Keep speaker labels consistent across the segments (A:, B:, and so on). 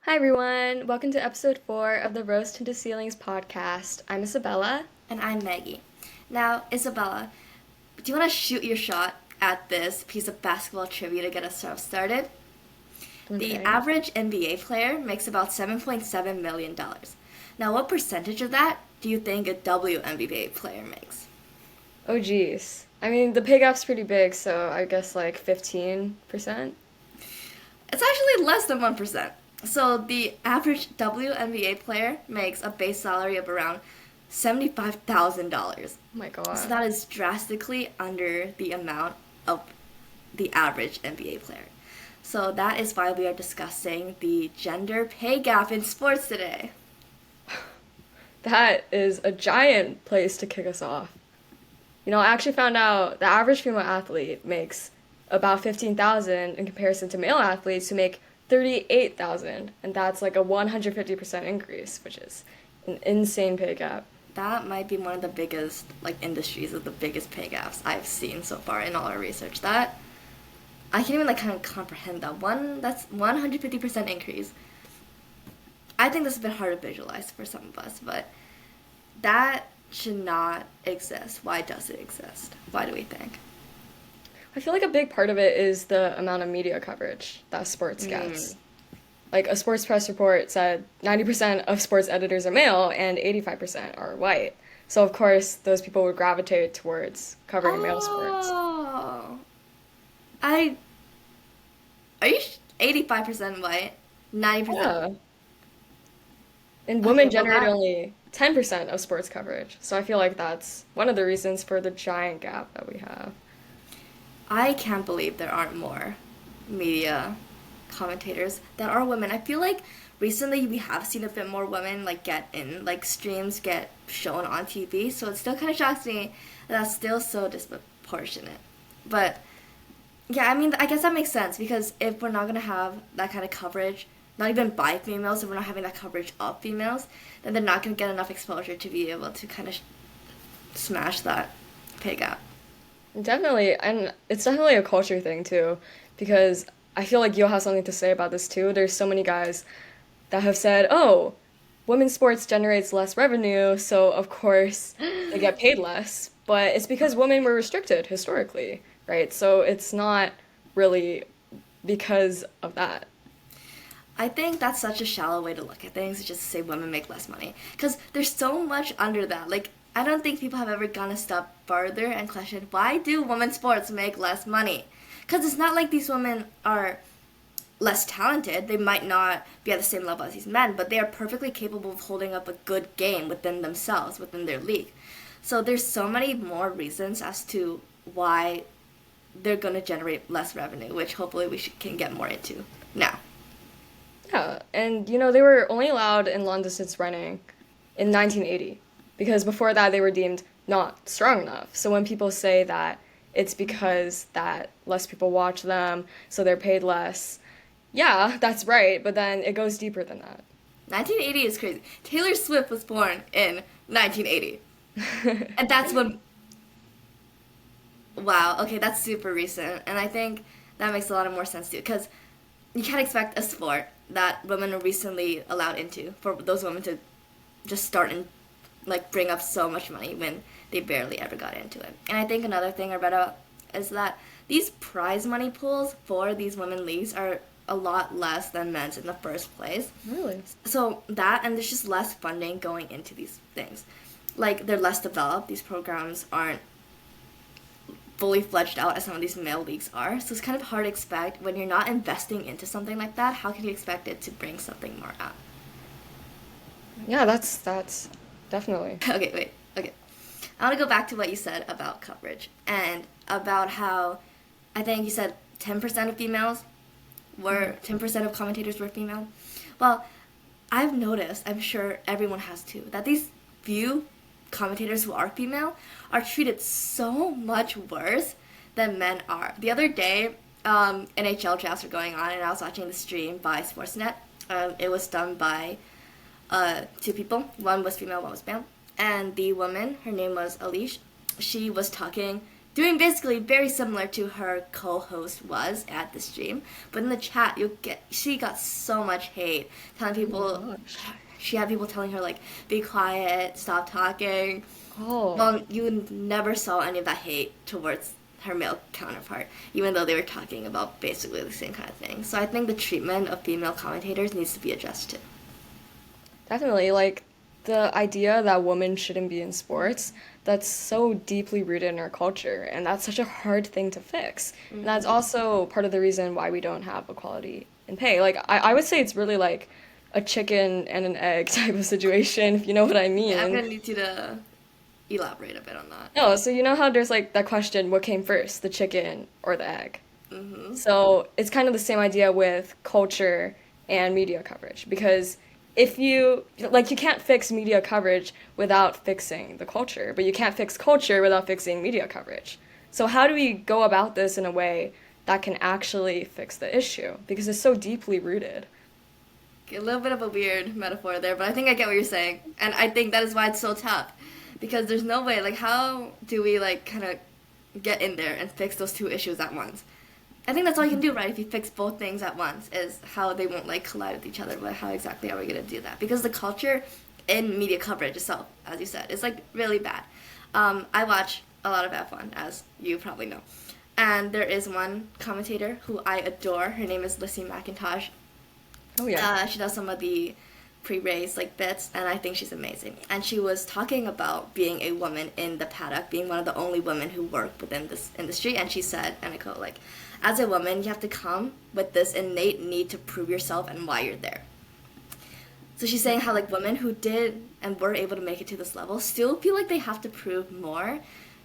A: Hi, everyone. Welcome to episode 4 of the Rose Tinted Ceilings podcast. I'm Isabella.
B: And I'm Maggie. Now, Isabella, do you want to shoot your shot at this piece of basketball trivia to get us started? The
A: Okay.
B: average NBA player makes about $7.7 million. Now, what percentage of that do you think a WNBA player makes?
A: Oh, geez. I mean, the pay gap's pretty big, so I guess like 15%.
B: It's actually less than 1%. So, the average WNBA player makes a base salary of around $75,000.
A: Oh my
B: So,
A: god.
B: that is drastically under the amount of the average NBA player. So that is why we are discussing the gender pay gap in sports today.
A: That is a giant place to kick us off. I actually found out the average female athlete makes about 15,000 in comparison to male athletes who make 38,000, and that's like a 150% increase, which is an insane pay gap.
B: That might be one of the biggest industries of the biggest pay gaps I've seen so far in all our research. That I can't even kind of comprehend that one. That's 150% increase. I think this is a bit hard to visualize for some of us, but that should not exist. Why does it exist? Why do we think?
A: I feel like a big part of it is the amount of media coverage that sports
B: Mm.
A: gets. Like a sports press report said 90% of sports editors are male and 85% are white. So of course, those people would gravitate towards covering male sports.
B: Oh, I are you 85% white, 90%?
A: Yeah. And
B: Okay,
A: women
B: well
A: generate
B: that
A: only 10% of sports coverage. So I feel like that's one of the reasons for the giant gap that we have.
B: I can't believe there aren't more media commentators that are women. I feel like recently we have seen a bit more women get in streams get shown on TV, so it still kind of shocks me that that's still so disproportionate. But yeah, I mean, I guess that makes sense because if we're not gonna have that kind of coverage, not even by females, if we're not having that coverage of females, then they're not gonna get enough exposure to be able to kind of smash that pay gap.
A: Definitely, and it's definitely a culture thing too, because I feel like you'll have something to say about this too. There's so many guys that have said, "Oh, women's sports generates less revenue, so of course they get paid less." But it's because women were restricted historically, right? So it's not really because of that.
B: I think that's such a shallow way to look at things, just to say women make less money. Because there's so much under that. I don't think people have ever gone a step further and questioned why do women's sports make less money? Because it's not like these women are less talented. They might not be at the same level as these men, but they are perfectly capable of holding up a good game within themselves, within their league. So there's so many more reasons as to why they're going to generate less revenue, which hopefully can get more into now.
A: Yeah, and they were only allowed in long distance running in 1980 because before that they were deemed not strong enough. So when people say that it's because that less people watch them, so they're paid less, yeah, that's right, but then it goes deeper than that.
B: 1980 is crazy. Taylor Swift was born in 1980. And that's when. Wow, okay, that's super recent. And I think that makes a lot of more sense too. Because you can't expect a sport that women are recently allowed into for those women to just start and bring up so much money when they barely ever got into it. And I think another thing about is that these prize money pools for these women leagues are a lot less than men's in the first place.
A: Really?
B: So that and there's just less funding going into these things. They're less developed. These programs aren't fully fledged out as some of these male leagues are. So it's kind of hard to expect when you're not investing into something like that. How can you expect it to bring something more out?
A: Yeah, that's definitely.
B: Okay, wait. Okay. I want to go back to what you said about coverage and about how I think you said 10% of females were 10% of commentators were female. Well, I've noticed, I'm sure everyone has too, that these few commentators who are female are treated so much worse than men are. The other day, NHL drafts were going on, and I was watching the stream by Sportsnet. It was done by two people. One was female, one was male. And the woman, her name was Alish, she was talking doing basically very similar to her co-host was at the stream. But in the chat, she got so much hate, telling
A: Oh my
B: people
A: gosh.
B: she had people telling her like, be quiet, stop talking.
A: Oh,
B: Well, you never saw any of that hate towards her male counterpart, even though they were talking about basically the same kind of thing. So I think the treatment of female commentators needs to be adjusted.
A: definitely. Like the idea that women shouldn't be in sports, that's so deeply rooted in our culture, and that's such a hard thing to fix. And that's
B: Mm-hmm.
A: also part of the reason why we don't have equality in pay. Like I would say it's really like a chicken and an egg type of situation, if you know what I
B: Yeah, I'm
A: mean.
B: gonna need you to elaborate a bit on that.
A: No, so you know how there's like that question, what came first, the chicken or the egg?
B: Mm-hmm.
A: So it's kind of the same idea with culture and media coverage because if you like you can't fix media coverage without fixing the culture, but you can't fix culture without fixing media coverage. So how do we go about this in a way that can actually fix the issue because it's so deeply rooted?
B: A little bit of a weird metaphor there, but I think I get what you're saying, and I think that is why it's so tough, because there's no way. Like, how do we like kind of get in there and fix those two issues at once? I think that's all you can do, right? If you fix both things at once, is how they won't like collide with each other. But how exactly are we gonna do that? Because the culture in media coverage itself, as you said, is like really bad. I watch a lot of F1, as you probably know, and there is one commentator who I adore. Her name is Lissy McIntosh.
A: Oh yeah.
B: She does some of the pre-race like bits, and I think she's amazing. And she was talking about being a woman in the paddock, being one of the only women who work within this industry. And she said, and I quote, like, as a woman, you have to come with this innate need to prove yourself and why you're there. So she's saying how like women who did and were able to make it to this level still feel like they have to prove more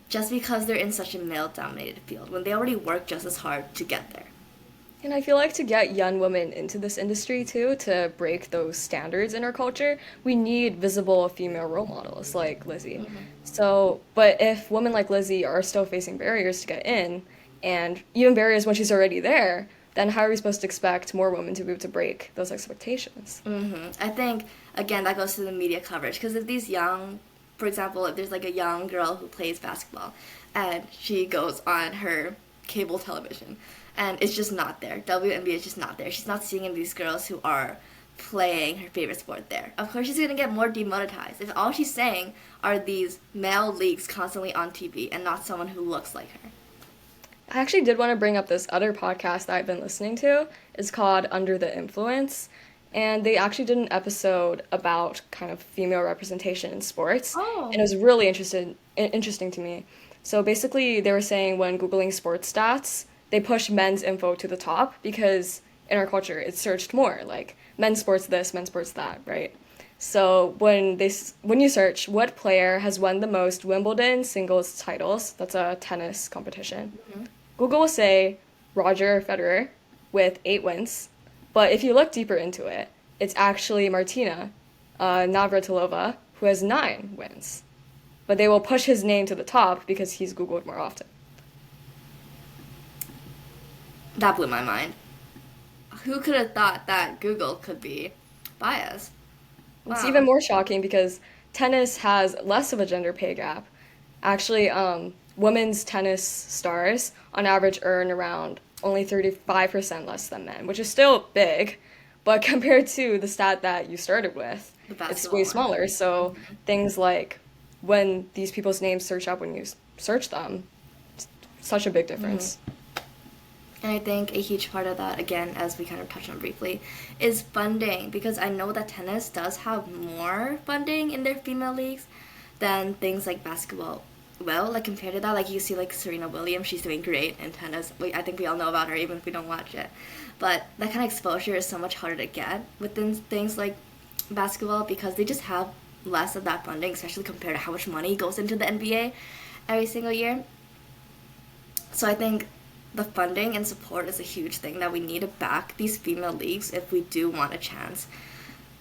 B: just because they're in such a male-dominated field when they already work just as hard to get there.
A: And I feel like to get young women into this industry too, to break those standards in our culture, we need visible female role models like Lizzie. So, but if women like Lizzie are still facing barriers to get in, and even barriers when she's already there, then how are we supposed to expect more women to be able to break those expectations?
B: I think again that goes to the media coverage, because if these young, for example, if there's like a young girl who plays basketball and she goes on her cable television and it's just not there, WNBA is just not there. She's not seeing any of these girls who are playing her favorite sport there. Of course, she's gonna get more demonetized if all she's saying are these male leagues constantly on TV and not someone who looks like her.
A: I actually did want to bring up this other podcast that I've been listening to. It's called Under the Influence. And they actually did an episode about kind of female representation in sports. And it
B: Oh.
A: was really interesting to me. So basically, they were saying when Googling sports stats, they push men's info to the top because in our culture, it's searched more like men's sports this, men's sports that, right? So when you search what player has won the most Wimbledon singles titles, that's a tennis competition, Google will say Roger Federer with 8 wins. But if you look deeper into it, it's actually Martina Navratilova who has 9 wins. But they will push his name to the top because he's Googled more often.
B: That blew my mind. Who could have thought that Google could be biased?
A: It's
B: Wow.
A: even more shocking because tennis has less of a gender pay gap. Actually, women's tennis stars on average earn around only 35% less than men, which is still big, but compared to the stat that you started with,
B: The
A: it's way
B: basketball one.
A: smaller. So things like when these people's names search up when you search them, it's such a big difference.
B: And I think a huge part of that, again, as we kind of touched on briefly, is funding. Because I know that tennis does have more funding in their female leagues than things like basketball. Well, like compared to that, like you see like Serena Williams, she's doing great in tennis. I think we all know about her even if we don't watch it. But that kind of exposure is so much harder to get within things like basketball because they just have less of that funding, especially compared to how much money goes into the NBA every single year. So I think the funding and support is a huge thing that we need to back these female leagues if we do want a chance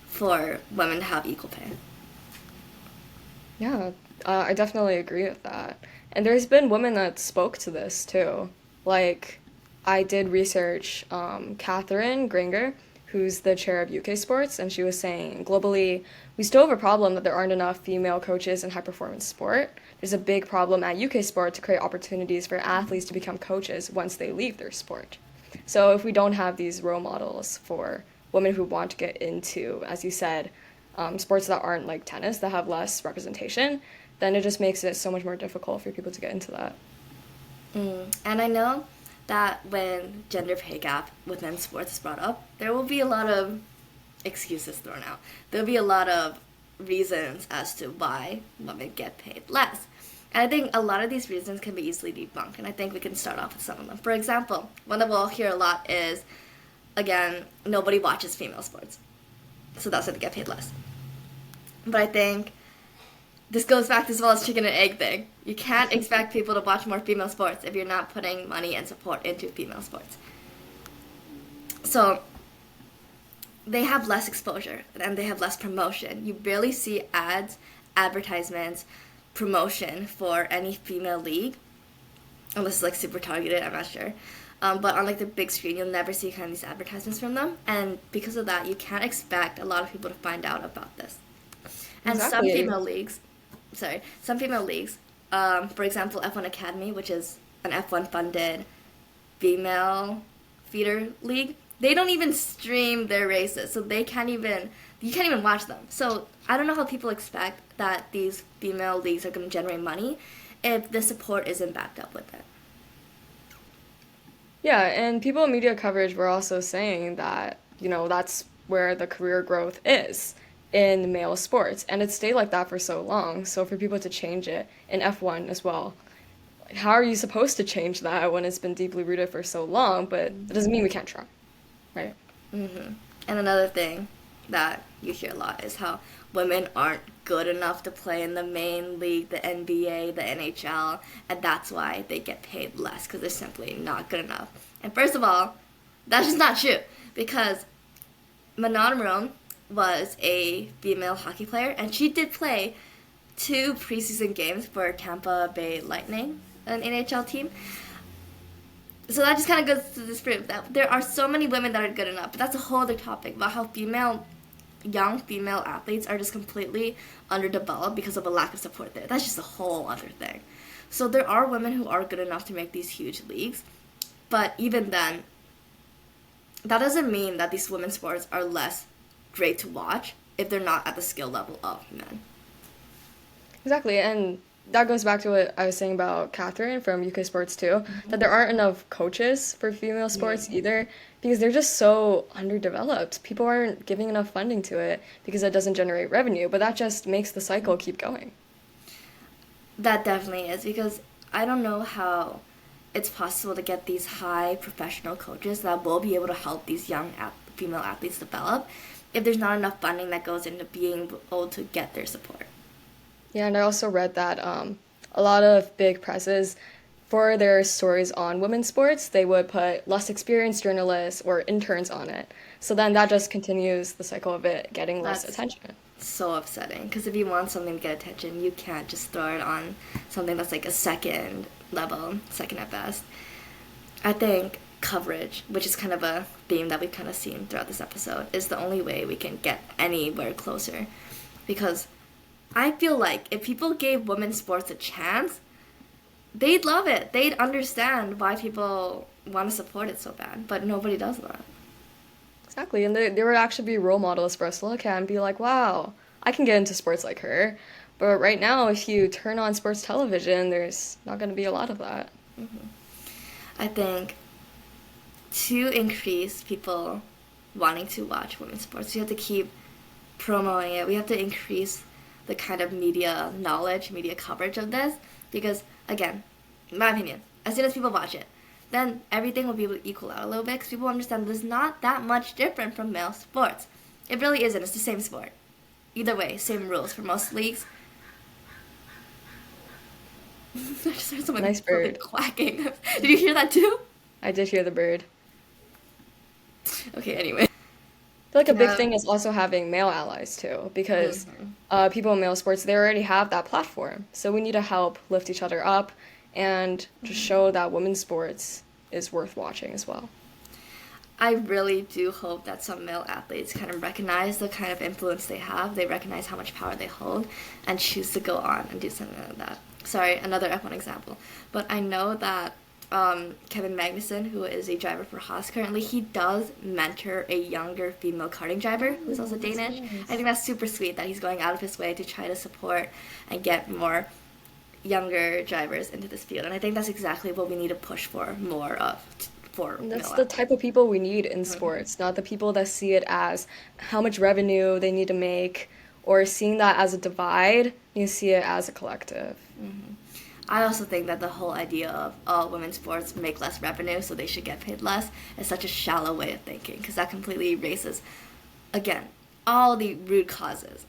B: for women to have equal pay.
A: Yeah, I definitely agree with that. And there's been women that spoke to this too. Like, I did research Catherine Gringer, who's the chair of UK sports, and she was saying globally, we still have a problem that there aren't enough female coaches in high performance sport. There's a big problem at UK sport to create opportunities for athletes to become coaches once they leave their sport. So if we don't have these role models for women who want to get into, as you said, sports that aren't like tennis, that have less representation, then it just makes it so much more difficult for people to get into that.
B: And I know that when gender pay gap within sports is brought up, there will be a lot of excuses thrown out. There'll be a lot of reasons as to why women get paid less. And I think a lot of these reasons can be easily debunked, and I think we can start off with some of them. For example, one that we'll hear a lot is, again, nobody watches female sports. So that's why they get paid less. But I think this goes back to as well as chicken and egg thing. You can't expect people to watch more female sports if you're not putting money and support into female sports. So they have less exposure and they have less promotion. You barely see ads, advertisements, promotion for any female league, unless it's like super targeted, I'm not sure. But on like the big screen, you'll never see kind of these advertisements from them, and because of that, you can't expect a lot of people to find out about this. And
A: Exactly.
B: some female leagues, for example, F1 Academy, which is an F1 funded female feeder league, they don't even stream their races, so you can't even watch them. So I don't know how people expect that these female leagues are going to generate money if the support isn't backed up with it.
A: Yeah, and people in media coverage were also saying that, that's where the career growth is in male sports. And it stayed like that for so long. So for people to change it in F1 as well, how are you supposed to change that when it's been deeply rooted for so long? But that doesn't mean we can't try, right?
B: And another thing that you hear a lot is how women aren't good enough to play in the main league, the NBA, the NHL, and that's why they get paid less because they're simply not good enough. And first of all, that's just not true because Manon Rome was a female hockey player and she did play 2 preseason games for Tampa Bay Lightning, an NHL team. So that just kind of goes to disprove that there are so many women that are good enough, but that's a whole other topic about how young female athletes are just completely underdeveloped because of a lack of support there. That's just a whole other thing. So there are women who are good enough to make these huge leagues, but even then, that doesn't mean that these women's sports are less great to watch if they're not at the skill level of men.
A: Exactly. And that goes back to what I was saying about Catherine from UK Sports too, that there aren't enough coaches for female sports either because they're just so underdeveloped. People aren't giving enough funding to it because it doesn't generate revenue, but that just makes the cycle keep going.
B: That definitely is because I don't know how it's possible to get these high professional coaches that will be able to help these young female athletes develop if there's not enough funding that goes into being able to get their support.
A: Yeah, and I also read that a lot of big presses, for their stories on women's sports, they would put less experienced journalists or interns on it. So then that just continues the cycle of it getting less
B: That's
A: attention.
B: so upsetting because if you want something to get attention, you can't just throw it on something that's like a second level, second at best. I think coverage, which is kind of a theme that we've kind of seen throughout this episode, is the only way we can get anywhere closer. Because I feel like if people gave women's sports a chance, they'd love it. They'd understand why people want to support it so bad, but nobody does that.
A: Exactly, and there would actually be role models for us to look at and be like, wow, I can get into sports like her. But right now, if you turn on sports television, there's not going to be a lot of that.
B: I think to increase people wanting to watch women's sports, we have to keep promoting it. We have to increase the kind of media knowledge, media coverage of this, because again, in my opinion, as soon as people watch it, then everything will be able to equal out a little bit because people understand there's not that much different from male sports. It really isn't. It's the same sport. Either way, same rules for most leagues. I just heard
A: Nice
B: something
A: bird.
B: quacking. Did you hear that too?
A: I did hear the bird.
B: Okay, anyway.
A: Feel like a big
B: Yeah.
A: thing is also having male allies too, because
B: Mhm.
A: people in male sports, they already have that platform. So we need to help lift each other up and just show that women's sports is worth watching as well.
B: I really do hope that some male athletes kind of recognize the kind of influence they have. They recognize how much power they hold and choose to go on and do something like that. Sorry, another F1 example. But I know that Kevin Magnussen, who is a driver for Haas currently, he does mentor a younger female karting driver who's also
A: Oh, that's
B: Danish. I
A: nice.
B: think that's super sweet that he's going out of his way to try to support and get more younger drivers into this field. And I think that's exactly what we need to push for more of for
A: And that's
B: male
A: the
B: athletes.
A: type of people we need in
B: Mhm.
A: sports, not the people that see it as how much revenue they need to make or seeing that as a divide. You see it as a collective.
B: I also think that the whole idea of women's sports make less revenue, so they should get paid less, is such a shallow way of thinking because that completely erases, again, all the root causes.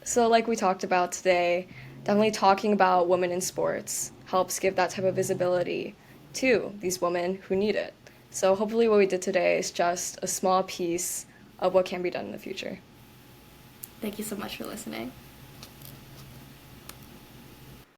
A: So, like we talked about today, definitely talking about women in sports helps give that type of visibility to these women who need it. So, hopefully, what we did today is just a small piece of what can be done in the future.
B: Thank you so much for listening.